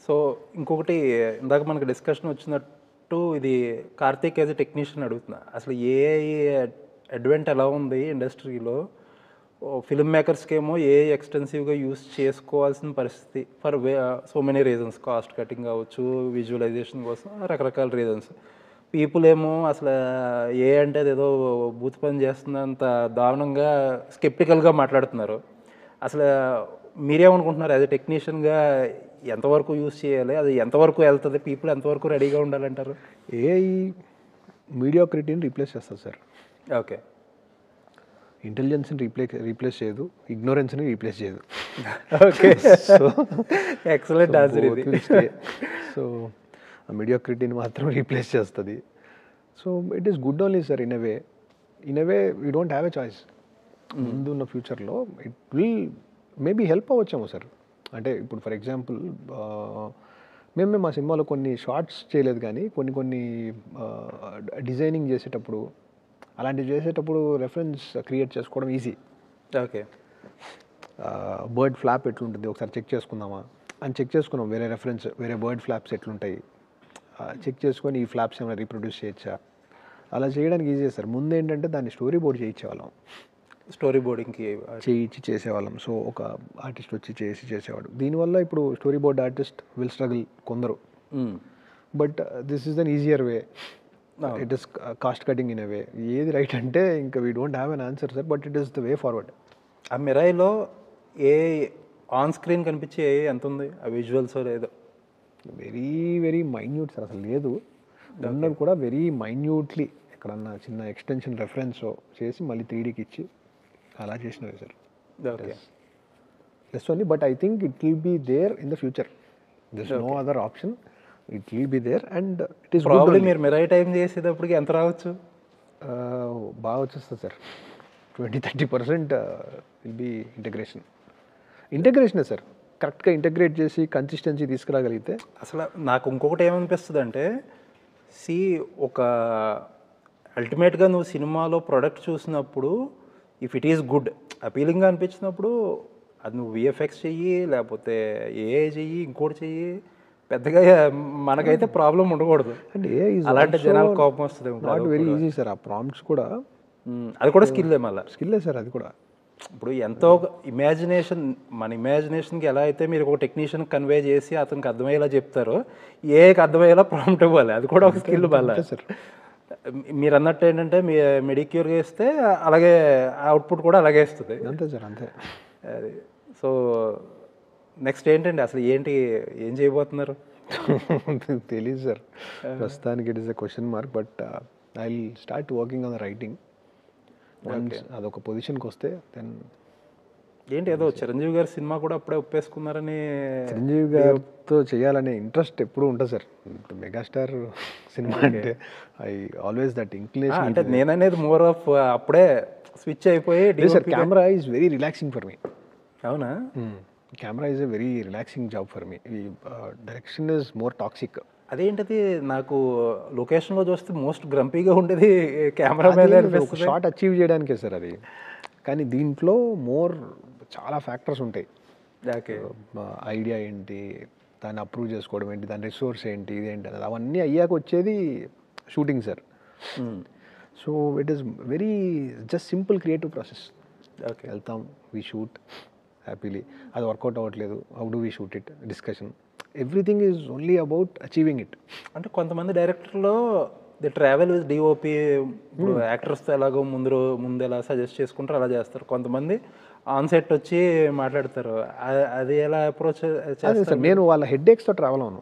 So ఇంకొకటి ఇందాక మనకి డిస్కషన్ వచ్చినట్టు ఇది కార్తీక్ యాజ్ ఎ టెక్నీషియన్ అడుగుతున్నా. అసలు ఏఐ అడ్వెంట్ ఎలా ఉంది ఇండస్ట్రీలో? ఫిల్మ్ మేకర్స్కి ఏమో ఏఐ ఎక్స్టెన్సివ్గా యూస్ చేసుకోవాల్సిన పరిస్థితి for so many reasons, cost cutting కావచ్చు, విజువలైజేషన్ కోసం రకరకాల రీజన్స్. పీపుల్ ఏమో అసలు ఏ అంటే అదేదో బూత్ పని చేస్తున్నంత దారుణంగా స్కెప్టికల్గా మాట్లాడుతున్నారు. అసలు మీరేమనుకుంటున్నారు యాజ్ ఎ టెక్నీషియన్గా? ఎంతవరకు యూస్ చేయాలి, అది ఎంతవరకు వెళ్తుంది, పీపుల్ ఎంతవరకు రెడీగా ఉండాలంటారు? ఏఐ మీడియాక్రిటీని రీప్లేస్ చేస్తుంది సార్. ఓకే. ఇంటెలిజెన్స్ని రీప్లేస్ చేయదు, ఇగ్నోరెన్స్ని రీప్లేస్ చేయదు. ఓకే. సో ఎక్సలెంట్ ఆన్సర్ ఇది. సో ఆ మీడియాక్రిటీని మాత్రం రీప్లేస్ చేస్తుంది. So it is good only sir. In a way we don't have a choice. ముందున్న ఫ్యూచర్లో ఇట్ విల్ మేబీ హెల్ప్ అవ్వచ్చేమో సార్. అంటే ఇప్పుడు ఫర్ ఎగ్జాంపుల్ మేము మా సినిమాలో కొన్ని షార్ట్స్ చేయలేదు, కానీ కొన్ని డిజైనింగ్ చేసేటప్పుడు అలాంటివి చేసేటప్పుడు రెఫరెన్స్ క్రియేట్ చేసుకోవడం ఈజీ. ఓకే. బర్డ్ ఫ్లాప్ ఎట్లుంటుంది ఒకసారి చెక్ చేసుకుందామా అని చెక్ చేసుకున్నాం. వేరే బర్డ్ ఫ్లాప్స్ ఎట్లుంటాయి చెక్ చేసుకొని ఈ ఫ్లాప్స్ ఏమైనా రీప్రొడ్యూస్ చేయొచ్చా, అలా చేయడానికి ఈజీ సార్. ముందు ఏంటంటే దాన్ని స్టోరీ బోర్డ్ చేయించేవాళ్ళం, స్టోరీ బోర్డింగ్కి చేసేవాళ్ళం. సో ఒక ఆర్టిస్ట్ వచ్చి చేసేవాడు. దీనివల్ల ఇప్పుడు story board artist will struggle కొందరు. But this is an easier way. It is cost cutting in a way. ఏది రైట్ అంటే ఇంకా we don't have an answer sir, but it is the way forward. ఆ మిరాయిలో A on screen కనిపించే ఏ ఎంత ఉంది, ఆ విజువల్స్ లేదో? Very very minute sir. అసలు లేదు, ఉన్నది కూడా వెరీ మైన్యూట్లీ ఎక్కడన్నా చిన్న ఎక్స్టెన్షన్ రెఫరెన్స్ చేసి మళ్ళీ 3Dకి ఇచ్చి అలా చేసినవి sir. Okay. Less only, but I think it will be there in the future. This no other option. It will be there and it is probably మీరు మిరాయి టైం చేసేటప్పటికి ఎంత రావచ్చు? బాగా వచ్చేస్తుంది సార్. 20-30% విల్ బీ ఇంటగ్రేషనే సార్. కరెక్ట్గా integrate చేసి consistency తీసుకురాగలిగితే. అసలు నాకు ఇంకొకటి ఏమనిపిస్తుంది అంటే, ఒక అల్టిమేట్గా నువ్వు సినిమాలో ప్రొడక్ట్ చూసినప్పుడు ఇఫ్ ఇట్ ఈస్ గుడ్, అపీలింగ్గా అనిపించినప్పుడు అది నువ్వు విఎఫ్ఎక్స్ చెయ్యి, లేకపోతే ఏఐ చెయ్యి, ఇంకోటి చెయ్యి, పెద్దగా మనకైతే ప్రాబ్లం ఉండకూడదు. అంటే అలాంటి జనాలకు కోపం వస్తుంది. Not very easy sir. ఆ ప్రాంప్ట్స్ కూడా అది కూడా స్కిల్లే, మళ్ళీ స్కిల్లే సార్ అది కూడా. ఇప్పుడు ఎంతో ఇమాజినేషన్, మన ఇమాజినేషన్కి ఎలా అయితే మీరు ఒక టెక్నీషియన్ కన్వే చేసి అతనికి అర్థమయ్యేలా చెప్తారో, ఏఐకి అర్థమయ్యేలా ప్రాంప్ట్ ఇవ్వాలి. అది కూడా ఒక స్కిల్ మళ్ళీ సార్. మీరు అన్నట్టు ఏంటంటే మీ మెడిక్యూర్గా ఇస్తే అలాగే అవుట్పుట్ కూడా అలాగే ఇస్తుంది. అంతే సార్, అంతే. అది. సో నెక్స్ట్ ఏంటండి, అసలు ఏం చేయబోతున్నారు? తెలీదు సార్ ప్రస్తుతానికి. It is a question mark, but I will start working on the writing. అదొక పొజిషన్కి వస్తే దెన్ ఏంటి, ఏదో చిరంజీవి గారి సినిమా కూడా అప్పుడే ఒప్పేసుకున్నారని? చిరంజీవి గారితో చేయాలనే ఇంట్రెస్ట్ ఎప్పుడు ఉంటుంది సార్. మెగాస్టార్ సినిమా అంటే ఐ ఆల్వేస్ దట్ ఇంక్లినేషన్. అంటే నేననేది మోర్ ఆఫ్ అప్పుడే స్విచ్ అయిపోయి. Sir camera is very relaxing for me. అవునా? Camera is a very relaxing job for me. Direction is more toxic. అదేంటది, నాకు లొకేషన్లో చూస్తే మోస్ట్ గ్రంపీగా ఉండేది కెమెరా మీద. షార్ట్ అచీవ్ చేయడానికే సార్ అది. కానీ దీంట్లో చాలా ఫ్యాక్టర్స్ ఉంటాయి. ఓకే. ఐడియా ఏంటి, దాన్ని అప్రూవ్ చేసుకోవడం ఏంటి, దాని రిసోర్స్ ఏంటి, ఇదేంటి అనేది అవన్నీ అయ్యాక వచ్చేది shooting sir. So it is very just simple creative process. Okay. వెళ్తాం, వీ షూట్ హ్యాపీలీ. అది వర్కౌట్ అవ్వట్లేదు, how do we shoot it, discussion. Everything is only about achieving it. అంటే కొంతమంది డైరెక్టర్లో ది ట్రావెల్ విత్ డిఓపి, ఇప్పుడు యాక్టర్స్తో ఎలాగో ముందు ఎలా suggest చేసుకుంటారో అలా చేస్తారు. కొంతమంది ఆన్ సెట్ వచ్చి మాట్లాడతారు. అది ఎలా అప్రోచ్ చేస్తారు సార్? నేను వాళ్ళ హెడ్ఏక్స్తో ట్రావెల్ అవును.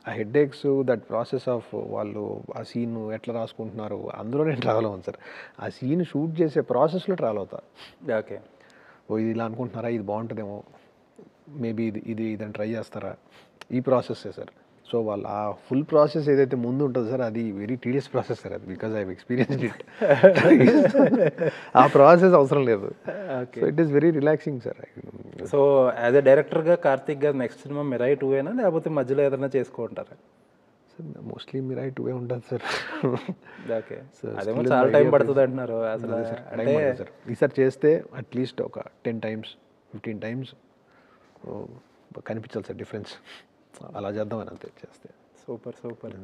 ఆ హెడ్ఏక్స్, దట్ ప్రాసెస్ ఆఫ్ వాళ్ళు ఆ సీన్ ఎట్లా రాసుకుంటున్నారు, అందులో నేను ట్రావెల్ అవును సార్. ఆ సీన్ షూట్ చేసే ప్రాసెస్లో ట్రావెల్ అవుతా. ఓకే. ఇది ఇలా అనుకుంటున్నారా, ఇది బాగుంటుందేమో, మేబీ ఇదని ట్రై చేస్తారా, ఈ ప్రాసెస్సే సార్. సో వాళ్ళు ఆ ఫుల్ ప్రాసెస్ ఏదైతే ముందు ఉంటుందో సార్, అది వెరీ టీడియస్ ప్రాసెస్ సార్. అది because I have experienced it. ఆ ప్రాసెస్ అవసరం లేదు. So it is very relaxing sir. So as a డైరెక్టర్గా కార్తిక్ గారు నెక్స్ట్ సినిమా మిరాయి 2 లేకపోతే మధ్యలో ఏదైనా చేసుకుంటారా? మోస్ట్లీ మిరాయి 2 ఉంటుంది సార్. ఓకే. అదేమో చాలా టైం పడుతుంది అంటున్నారు. అసలు అంటే సార్ ఈసారి చేస్తే అట్లీస్ట్ ఒక 10 times 15 times కనిపించాలి సార్ డిఫరెన్స్. అలా చేద్దామని అంతే చేస్తే. సూపర్.